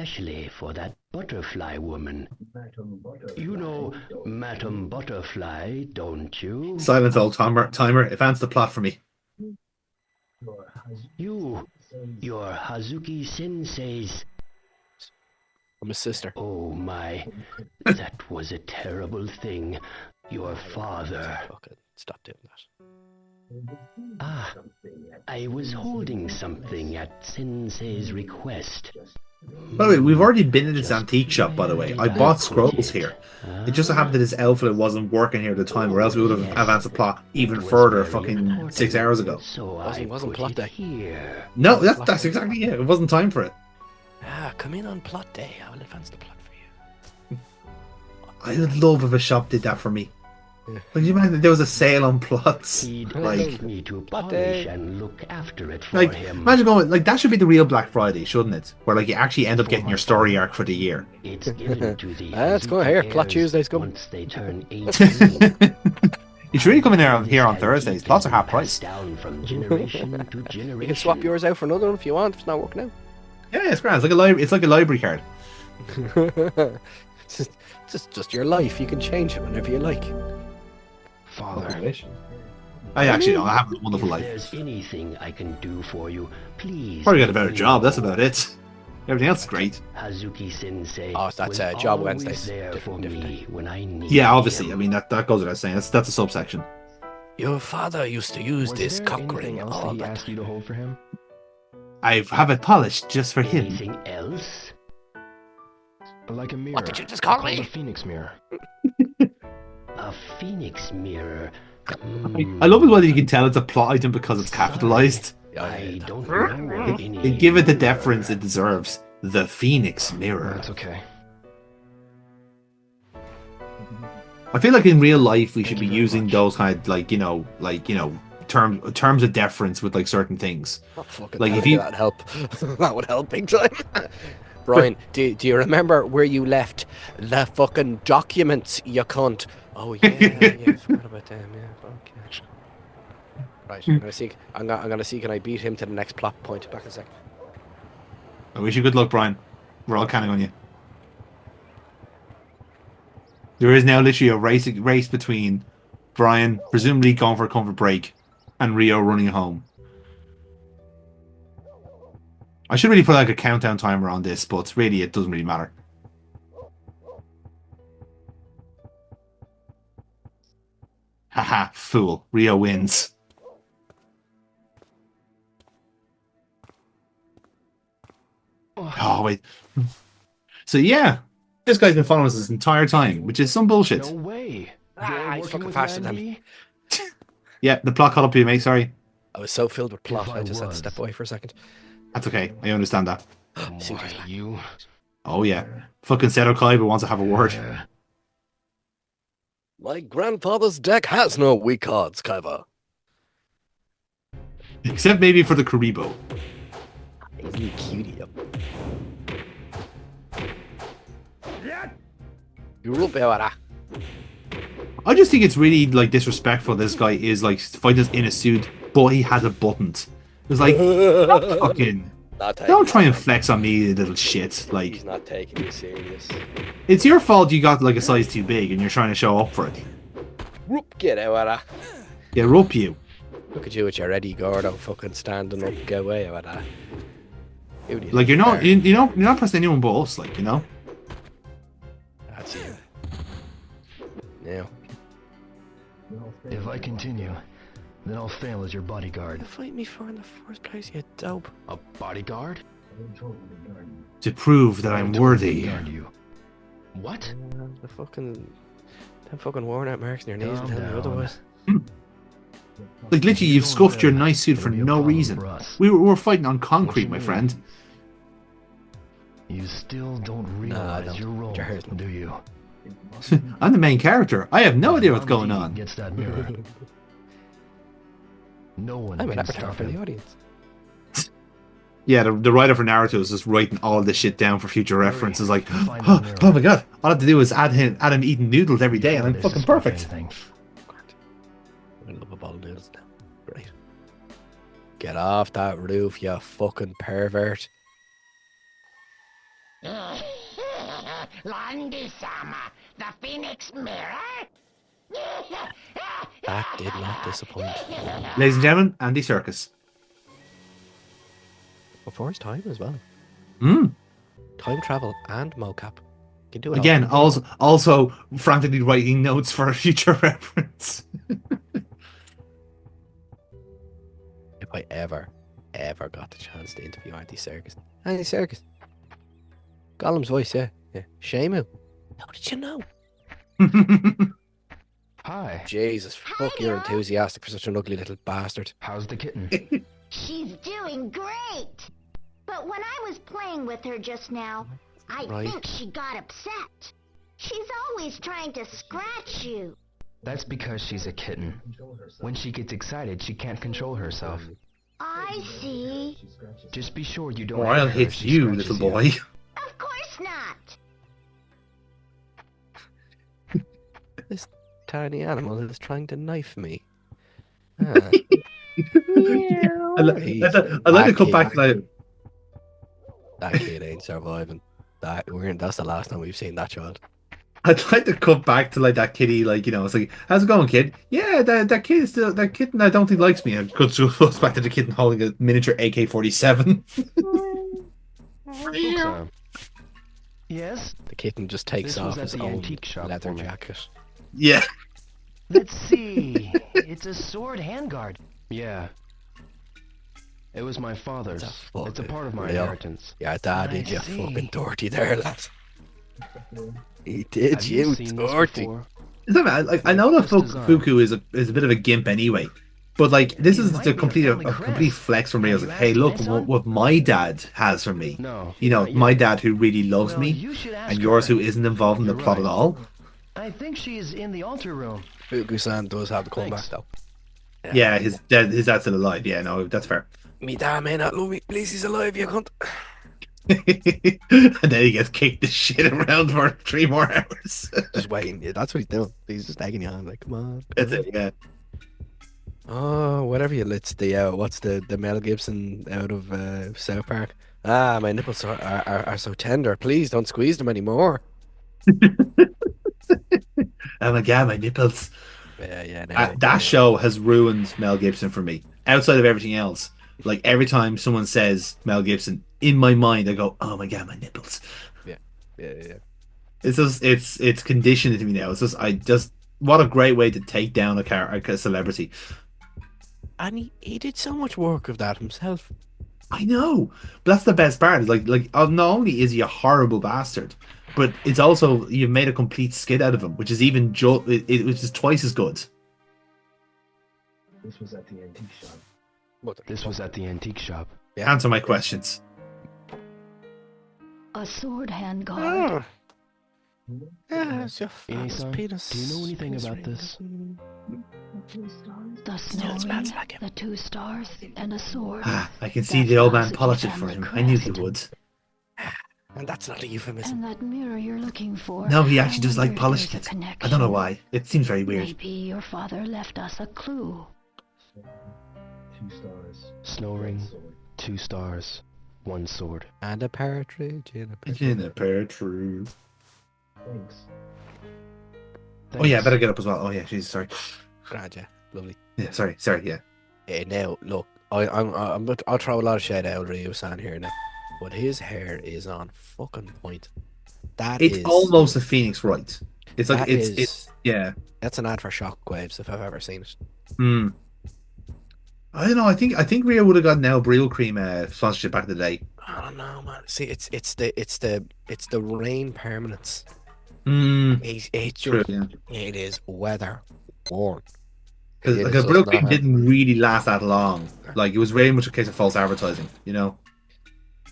especially for that butterfly woman. You know Madame Butterfly, don't you? Silence, old timer. Advance the plot for me. You, your Hazuki Sensei's... I'm his sister. Oh my, that was a terrible thing. Your father... Fucking stop doing that. Ah, I was holding something at Sensei's request. By the way, we've already been in this antique shop, by the way. I bought scrolls here. It just so happened that this outfit wasn't working here at the time, or else we would have advanced the plot even further fucking 6 hours ago. So Wasn't plot day. Here. No, that's exactly it. It wasn't time for it. Ah, come in on plot day. I will advance the plot for you. I would love if a shop did that for me. Yeah. Like, you imagine there was a sale on plots. He'd Like, like me to polish and look after it for like, him. imagine going, like, that should be the real Black Friday, shouldn't it? Where, like, you actually end up getting your story arc for the year. It's given to the Let's go here. Plot heirs Tuesday's coming. Once they turn 18. You should really come in here on Thursdays. Plots are half price. Down from generation to generation. You can swap yours out for another one if you want. If it's not working out. Yeah, it's grand. It's like a library. It's like a library card. It's just your life. You can change it whenever you like. Father, I actually don't. I have a wonderful if life. there's anything I can do for you, please. Probably got a better job. That's about it. Everything else is great. Hazuki Sensei. Oh, that's was Job always Wednesdays. there for Different me when I need Yeah, obviously. I him. mean, that goes without saying. That's a subsection. Your father used to use this cock ring else all that he the asked you to hold for him? I have it polished just for him. Anything else? Like a mirror. What did you just call Called me? a phoenix mirror. A phoenix mirror. I love it when you can tell it's a plot item because it's capitalized. I don't know any. They give it the deference it deserves. The Phoenix Mirror. That's okay. I feel like in real life we should be using those kind of terms of deference with like certain things. Oh, fucking Like, hell, if you- that'd help. That would help big time. Brian, do you remember where you left the fucking documents, you cunt? Oh yeah, I forgot about them. Yeah, okay. Right, I'm gonna see. I'm gonna see. Can I beat him to the next plot point? Back in a second. I wish you good luck, Brian. We're all counting on you. There is now literally a race between Brian, presumably going for a comfort break, and Rio running home. I should really put like a countdown timer on this, but really it doesn't really matter. Haha, fool. Rio wins. Oh, wait. So, yeah. This guy's been following us this entire time, which is some bullshit. No way. Ah, he's fucking faster than me. Yeah, the plot caught up to you, mate. Sorry. I was so filled with plot, If I I just had to was. step away for a second. That's okay. I understand that. Why, you? Oh, yeah. Fucking Seto Kaiba wants to have a word. My grandfather's deck has no weak cards, Kaiba. Except maybe for the Karibo. Isn't he cutie? You will be alright. I just think it's really like disrespectful. This guy is like fighting us in a suit, but he has it buttoned. It's like fucking. Don't try and flex on me, you little shit. Like, He's not taking you serious. it's your fault you got like a size too big and you're trying to show up for it. Whoop, get out of that. Yeah, rope you. Look at you with your Eddie Gordo fucking standing up. Get away out of that. Who do you Like think you're not, you you're not pressing anyone but us. Like, you know. are? That's you. Now. If I continue, then I'll fail as your What bodyguard. did you fight me for in the first place, you dope? A bodyguard? To prove that I'm Totally worthy. guard you. What? Them fucking worn out marks in your knees and Calm tell me down. otherwise. Like literally, you've scuffed your nice suit for It'll be a no problem reason. for us. We were fighting on What concrete, you my mean? friend. You still don't I realize don't. your role, You're hurting. do you? I'm the main character. I have no idea what's Lan going Di on. Gets that mirror. No one I'm an can avatar stop for the him. audience. Yeah, the writer for Naruto is just writing all this shit down for future references. Like, Find oh, the mirror. oh my god, all I have to do is add him eating noodles every day, and I'm This fucking is perfect. anything. I love a ball of noodles now. Great. Get off that roof, you fucking pervert. Lan-di-sama, the Phoenix Mirror? That did not disappoint. Ladies and gentlemen, Andy Serkis. Before his time as well. Mm. Time travel and mocap. Can do it Again, all. also frantically writing notes for a future reference. If I ever got the chance to interview Andy Serkis. Andy Serkis. Gollum's voice, yeah. Shenmue. How did you know? Hi. Jesus, fuck, you're enthusiastic for such an ugly little bastard. How's the kitten? She's doing great. But when I was playing with her just now, I think she got upset. She's always trying to scratch you. That's because she's a kitten. When she gets excited, she can't control herself. I see. Just be sure you don't Or I'll hit her if hit she you, scratches little boy. Of course not. This tiny animal is trying to knife me. I like to come back to that. That kid ain't surviving. That's the last time we've seen that child. I'd like to cut back to like that kitty, like, you know, it's like, how's it going, kid? Yeah, that kid is still, that kitten I don't think likes me. And goes back to the kitten holding a miniature AK-47. Yes? The kitten just takes This was off at his the own antique shop leather for me. jacket. Yeah. Let's see. It's a sword handguard. Yeah. It was my father's. It's a part of my inheritance. Yeah, Dad I did you see. fucking dirty there, lad. He did Have you you seen this dirty. before? Like, I know that Design. Fuku is a bit of a gimp anyway, but like this It is might a be complete family complete crest. flex from me. I was Have like, you hey, asked look Miss-on? what my dad has for me. No. You know, not my yet. dad who really loves Well, me, you should ask and yours her. who isn't involved in the You're plot right. at all. I think she's in the altar room. Fuku-san does have to come back Thanks. though. Yeah, his dad's still alive. Yeah, no, that's fair. Me dad may not love me. Please, he's alive, you cunt. And then he gets kicked the shit around for 3 more hours. Just waiting. Yeah, that's what he's doing. He's just egging you on, like, come on. That's it. Yeah. Oh, whatever you. It's the what's the Mel Gibson out of South Park. Ah, my nipples are so tender. Please don't squeeze them anymore. Oh my god, my nipples. Yeah. That show has ruined Mel Gibson for me. Outside of everything else, like every time someone says Mel Gibson, in my mind I go, "Oh my god, my nipples." Yeah. It's just it's conditioned to me now. It's just what a great way to take down a celebrity. And he did so much work of that himself. I know, but that's the best part. Like not only is he a horrible bastard, but it's also you've made a complete skit out of him, which is even which is twice as good. This was at the antique shop. This was at the antique shop. Yeah. Answer my questions. A sword handguard. Yeah, it's your Ine-san, penis. do you know anything penis about ring. this? The Still smells snowy, like him. the 2 stars, and a sword. I can see That the old man classic polish it for family him. I knew he crest. would. And that's not a euphemism. And that mirror you're looking for. No, he I actually does wonder like if polishing there's a it. I don't know connection. why. It seems very weird. Maybe your father left us a clue. 2 stars. Snow ring, 2 stars, 1 sword. And a partridge in a pear In a pear tree. Thanks. Oh yeah, I better get up as well. Oh yeah, Jesus, sorry. Grand, yeah. Lovely. Yeah, sorry, yeah. Now, look, I'll throw a lot of shade out Ryu-san here now. But his hair is on fucking point. It's almost a Phoenix Wright. It's like That it's yeah. That's an ad for Shockwaves if I've ever seen it. I don't know. I think Rio would have got Nell Breel cream sponsorship back in the day. I don't know, man. See, it's the rain permanence. It's True, just, yeah. it is weather worn. Because Breel cream didn't really last that long. Like it was very much a case of false advertising, you know.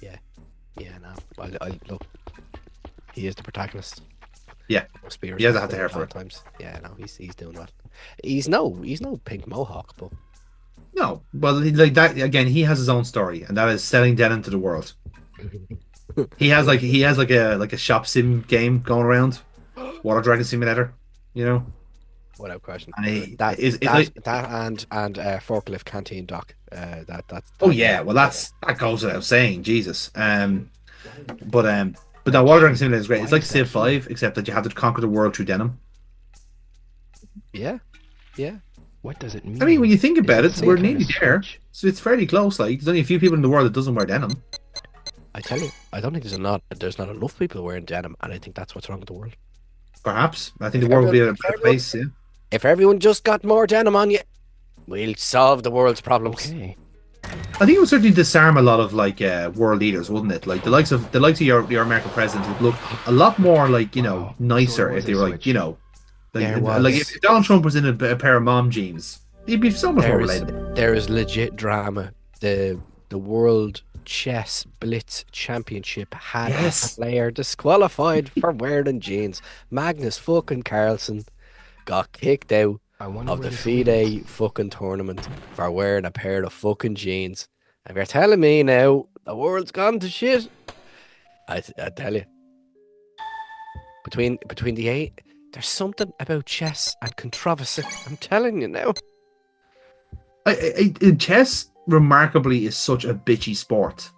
Yeah, no. I look. He is the protagonist. Yeah, Must be he has to have the hair respected for at it. all times. Yeah, no, he's doing well. He's no pink mohawk, but No, well, like that again. He has his own story, and that is selling dead into the world. He has like a shop sim game going around, Water Dragon Simulator, you know. without question. And That and forklift canteen dock. That's oh yeah, well that goes without saying, Jesus. But But that water drinking simulator is great. It's like Civ 5, except that you have to conquer the world through denim. Yeah. What does it mean? I mean, when you think about Is it, we're some kind nearly of there. switch? So it's fairly close. Like, there's only a few people in the world that doesn't wear denim. I tell you, I don't think there's not enough people wearing denim, and I think that's what's wrong with the world. Perhaps. I think the world will be a better place, yeah. If everyone just got more denim on you, we'll solve the world's problems. Okay. I think it would certainly disarm a lot of like world leaders, wouldn't it? Like the likes of your American president would look a lot more like, you know, nicer if they were like, you know, like if Donald Trump was in a pair of mom jeans, he'd be so much more related. There is legit drama. The World Chess Blitz Championship had a player disqualified for wearing jeans. Magnus fucking Carlsen got kicked out of the FIDE fucking tournament for wearing a pair of fucking jeans. And you're telling me now the world's gone to shit? I tell you. Between the eight, there's something about chess and controversy. I'm telling you now. Chess, remarkably, is such a bitchy sport.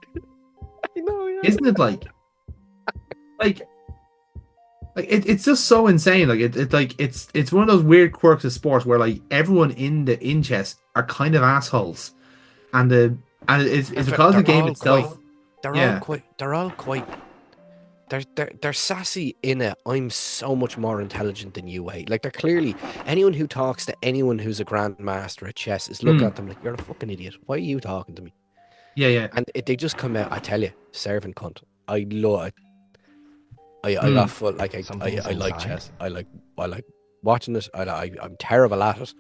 I know, yeah. Isn't it? It's just so insane. Like it's one of those weird quirks of sports where like everyone in chess are kind of assholes, and it's because the game itself. They're all quite. They're sassy in it. I'm so much more intelligent than you, eh? Like they're clearly anyone who talks to anyone who's a grandmaster at chess is looking at them like you're a fucking idiot. Why are you talking to me? Yeah. And they just come out. I tell you, serving cunt. I love it. I love foot like I like chess. I like watching it. I'm terrible at it.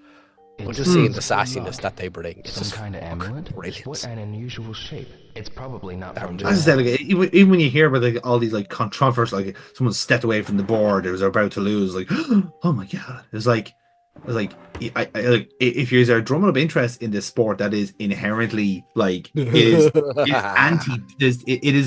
But just seeing the sassiness that they bring, it's Some just kind of amulet? brilliant. What an unusual shape. It's probably not from As I said, like, even when you hear about like all these like controversies, like someone stepped away from the board, it was about to lose, like, oh my god, it's like if you're drumming up interest in this sport that is inherently like it is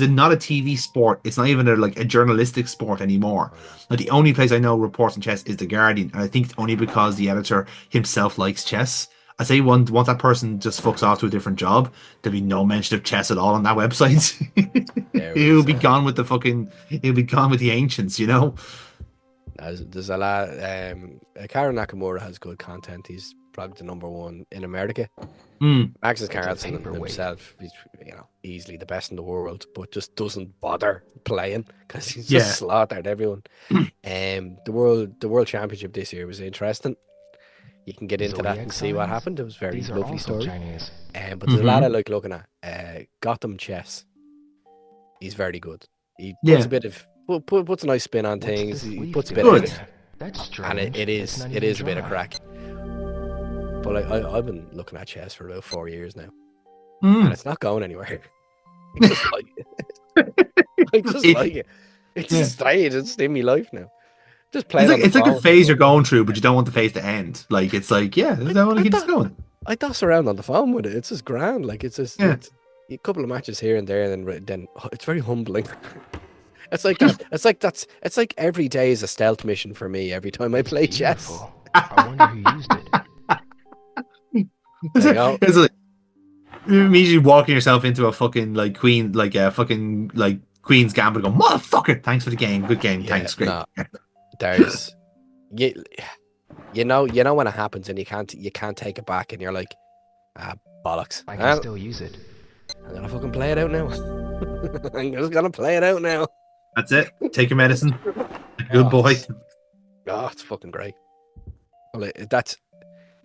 not a TV sport. It's not even a journalistic sport anymore. Like the only place I know reports on chess is The Guardian, and I think it's only because the editor himself likes chess. I say once that person just fucks off to a different job, there'll be no mention of chess at all on that website. He'll be gone with the ancients, you know. There's a lot. Karen Nakamura has good content. He's probably the number one in America. Magnus Carlsen himself, he's easily the best in the world, but just doesn't bother playing because he's just slaughtered everyone. The world championship this year was interesting. You can get into that and see what happened. It was a very lovely story. But there's a lot I like looking at. Gotham Chess. He's very good. He puts a bit of puts a nice spin on things. He puts a bit of it. That's strange. And it is a bit of crack. But I've been looking at chess for about 4 years now. And it's not going anywhere. I just like it. I just like it. It's just strange. It's in my life now. Just play it's like a phase you're going through, but you don't want the phase to end. Like it's like, I want to keep this going. I toss around on the phone with it. It's just grand. Like it's just it's a couple of matches here and there, and then it's very humbling. It's like that. It's like every day is a stealth mission for me. Every time I play chess. I wonder who used it. It's like immediately walking yourself into a fucking Queen's Gambit, going, motherfucker! Thanks for the game. Good game. Thanks. Great. No, there's you know when it happens and you can't take it back, and you're like, bollocks. I can still use it. I'm gonna fucking play it out now. I'm just gonna play it out now. That's it. Take your medicine. Good boy. Oh, it's fucking great. I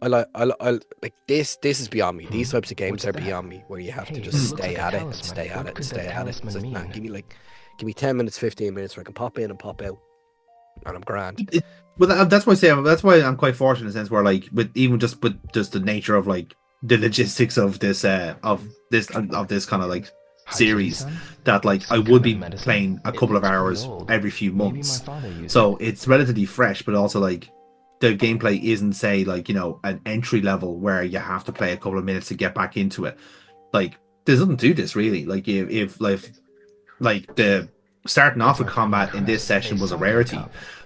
like this is beyond me. These types of games are beyond me, where you have to just stay at it and stay at it and stay at it. It's like, give me 10 minutes, 15 minutes where I can pop in and pop out, and I'm grand. That's why I'm quite fortunate in a sense where with the nature of the logistics of this kind of series, that I would be playing a couple of hours every few months. So it's relatively fresh, but also the gameplay isn't an entry level where you have to play a couple of minutes to get back into it. There's nothing to this really. If the starting off with combat in this session was a rarity,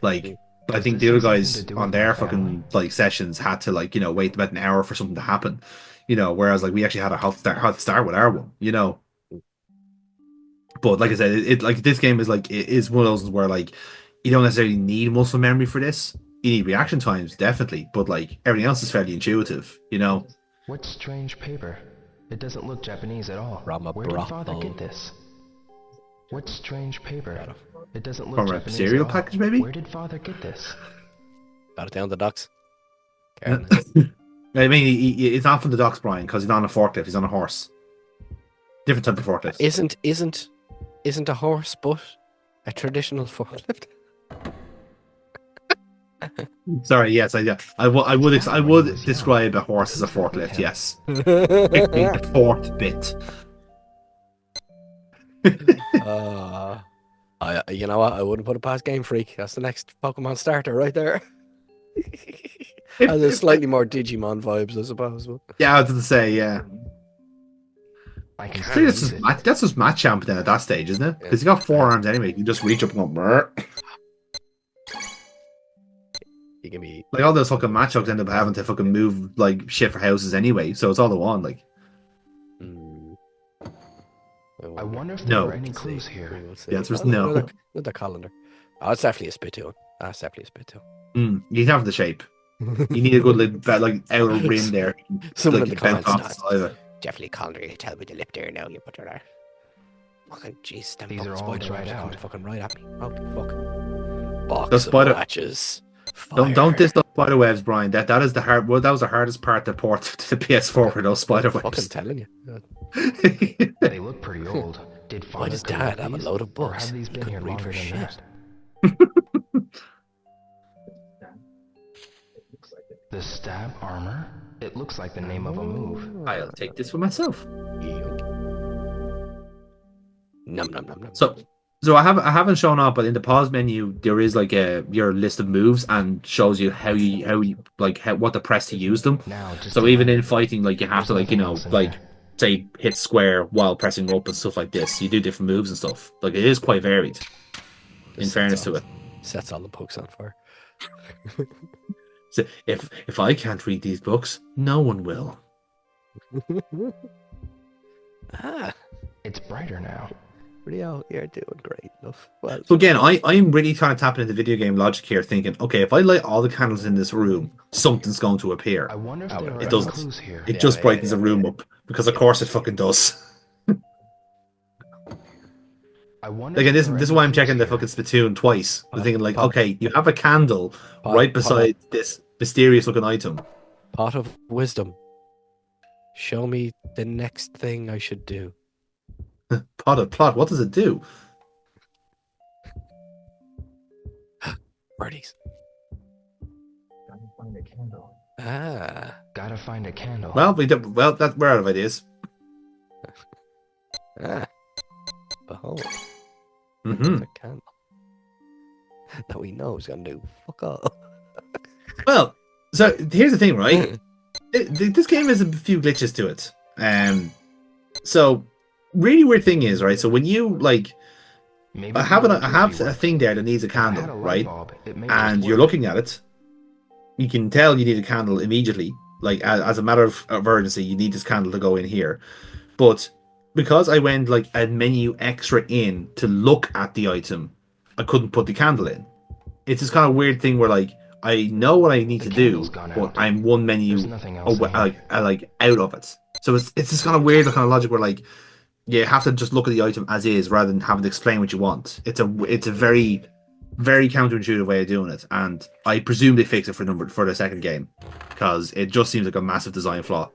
I think the other guys on their fucking sessions had to wait about an hour for something to happen, whereas we actually had a hot start with our one, But like I said, it like this game is like it is one of those where like you don't necessarily need muscle memory for this. You need reaction times, definitely, but like everything else is fairly intuitive, you know. What strange paper? It doesn't look Japanese at all. From a Where did Father brothel. get this? What strange paper? It doesn't look From a Japanese cereal at all. package, maybe? Where did Father get this? Got it down the docks. I mean, it's not from the docks, Brian, because he's not on a forklift. He's on a horse. Different type of forklift. Isn't a horse but a traditional forklift? Sorry, yes, I would describe a horse as a forklift. Yes, the fourth bit. You know what? I wouldn't put it past Game Freak. That's the next Pokemon starter right there. Has a slightly more Digimon vibes, I suppose. Yeah, I was going to say, yeah. I can See, that's just Machamp then at that stage, isn't it? Because he's got 4 arms anyway. You can just reach up and go, Brr. You can be Like all those fucking Machops end up having to fucking move like shit for houses anyway, so it's all the one. Like, I wonder if there No. are any clues here. the answer is no. Look the colander. Oh, it's definitely a Spittoon. That's definitely a Spittoon. You need to have the shape. You need a good like outer rim there. Someone like, in the bounce comments. off the saliva. Definitely colander. You tell me the lip there now. You put her there. Fucking jeez, them These fucking are all spider dried webs are coming out. fucking right at me. Holy fuck. Box The of spider- matches. Don't diss those spider webs, Brian. That is the hard. Well, that was the hardest part to port to the PS4 for those spider Fucking webs. telling you. They look pretty old. Did Why Father does collect Dad have a these? load of Or books? have these He been couldn't here read longer for than shit. that? The stab armor? It looks like the name of a move. I'll take this for myself. Num num num num. So I haven't shown up, but in the pause menu there is like your list of moves and shows you how you what to press to use them. Now, just So even in fighting, like you have to There's nothing else in like here. say hit square while pressing up and stuff like this. You do different moves and stuff. Like it is quite varied. In fairness to it. Sets all the books on fire. So if I can't read these books, no one will. It's brighter now. Rio, you're doing great, love. Well, So again, I'm really trying to tap into video game logic here, thinking, okay, if I light all the candles in this room, something's going to appear. I wonder if there are It any doesn't. clues here. It just brightens the room up because, of course, it fucking does. I wonder Again, if this there are is any why I'm clues checking the here. fucking Splatoon twice. I'm thinking like, Pot- okay, you have a candle Pot- right beside this mysterious looking item. Pot of wisdom. Show me the next thing I should do. Plot. What does it do? Birdies. Gotta find a candle. Ah. Gotta find a candle. Well, we're out of ideas. Ah. Behold. Mm-hmm. A candle. That we know is gonna do fuck all. Well, so here's the thing, right? This game has a few glitches to it. So really weird thing is, right? So when you like Maybe I have the a electricity thing there that needs a works. If I had candle, a light right? bulb, it may And just you're work. looking at it, you can tell you need a candle immediately. Like as a matter of urgency, you need this candle to go in here. But because I went like a menu extra in to look at the item, I couldn't put the candle in. It's this kind of weird thing where like I know what I need The to do, candle's gone but out. I'm one menu There's nothing else. in here. like out of it. So it's this kind of weird kind of logic where like you have to just look at the item as is rather than having to explain what you want. It's a very, very counterintuitive way of doing it, and I presume they fix it for the second game because it just seems like a massive design flaw.